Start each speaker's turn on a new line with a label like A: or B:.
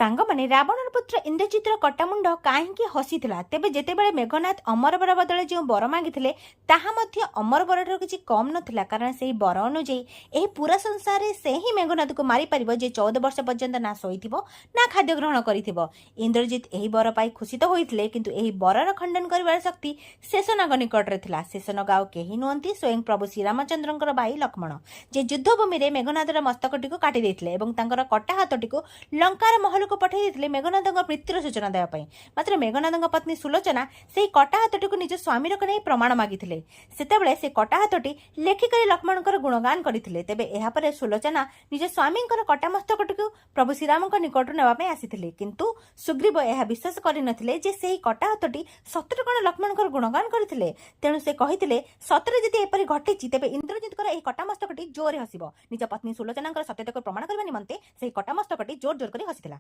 A: ସାଙ୍ଗମାନେ ରାବଣର ପୁତ୍ର ଇନ୍ଦ୍ରଜିତର କଟାମୁଣ୍ଡ କାହିଁକି ହସିଥିଲା? ତେବେ ଯେତେବେଳେ ମେଘନାଥ ଅମରବର ବଦଳରେ ଯେଉଁ ବର ମାଗିଥିଲେ ତାହା ମଧ୍ୟ ଅମରବରଠାରୁ କିଛି କମ୍ ନଥିଲା, କାରଣ ସେହି ବର ଅନୁଯାୟୀ ଏହି ପୁରା ସଂସାରରେ ସେ ହିଁ ମେଘନାଥକୁ ମାରିପାରିବ ଯେ 14 ବର୍ଷ ପର୍ଯ୍ୟନ୍ତ ନା ଶୋଇଥିବ ନା ଖାଦ୍ୟ ଗ୍ରହଣ କରିଥିବ। ଇନ୍ଦ୍ରଜିତ ଏହି ବର ପାଇ ଖୁସି ତ ହୋଇଥିଲେ, କିନ୍ତୁ ଏହି ବରର ଖଣ୍ଡନ କରିବାର ଶକ୍ତି ଶେଷନାଗ ନିକଟରେ ଥିଲା। ଶେଷନାଗ ଆଉ କେହି ନୁହନ୍ତି, ସ୍ୱୟଂ ପ୍ରଭୁ ଶ୍ରୀରାମଚନ୍ଦ୍ରଙ୍କର ଭାଇ ଲକ୍ଷ୍ମଣ, ଯେ ଯୁଦ୍ଧଭୂମିରେ ମେଘନାଥର ମସ୍ତକଟିକୁ କାଟି ଦେଇଥିଲେ ଏବଂ ତାଙ୍କର କଟା ହାତଟିକୁ ଲଙ୍କାର ମହଲକୁ ପଠାଇ ଦେଇଥିଲେ ମେଘନାଥଙ୍କ ମୃତ୍ୟୁର ସୂଚନା ଦେବା ପାଇଁ। ମାତ୍ର ମେଘନାଥଙ୍କ ପତ୍ନୀ ସୁଲୋଚନା ସେହି କଟା ହାତଟିକୁ ନିଜ ସ୍ୱାମୀର ନେଇ ପ୍ରମାଣ ମାଗିଥିଲେ। ସେତେବେଳେ ସେ କଟା ହାତଟି ଲେଖିକରି ଲକ୍ଷ୍ମଣଙ୍କର ଗୁଣଗାନ କରିଥିଲେ। ତେବେ ଏହାପରେ ସୁଲୋଚନା ନିଜ ସ୍ୱାମୀଙ୍କର କଟା ମସ୍ତକଟିକୁ ପ୍ରଭୁ ଶ୍ରୀରାମଙ୍କ ନିକଟରୁ ନେବା ପାଇଁ ଆସିଥିଲେ, କିନ୍ତୁ ସୁଗ୍ରୀବ ଏହା ବିଶ୍ୱାସ କରିନଥିଲେ ଯେ ସେହି କଟା ହାତଟି ସତରେ କ'ଣ ଲକ୍ଷ୍ମଣଙ୍କର ଗୁଣଗାନ କରିଥିଲେ। ତେଣୁ ସେ କହିଥିଲେ, ସତରେ ଯଦି ଏପରି ଘଟିଛି ତେବେ ଇନ୍ଦ୍ରଜିତଙ୍କର ଏହି କଟା ମସ୍ତକଟି ଜୋରରେ ହସିବ। ନିଜ ପତ୍ନୀ ସୁଲୋଚନାଙ୍କର ସତ୍ୟତାକୁ ପ୍ରମାଣ କରିବା ନିମନ୍ତେ ସେହି କଟା ମସ୍ତକଟି ଜୋର ଜୋର କରି ହସିଥିଲା।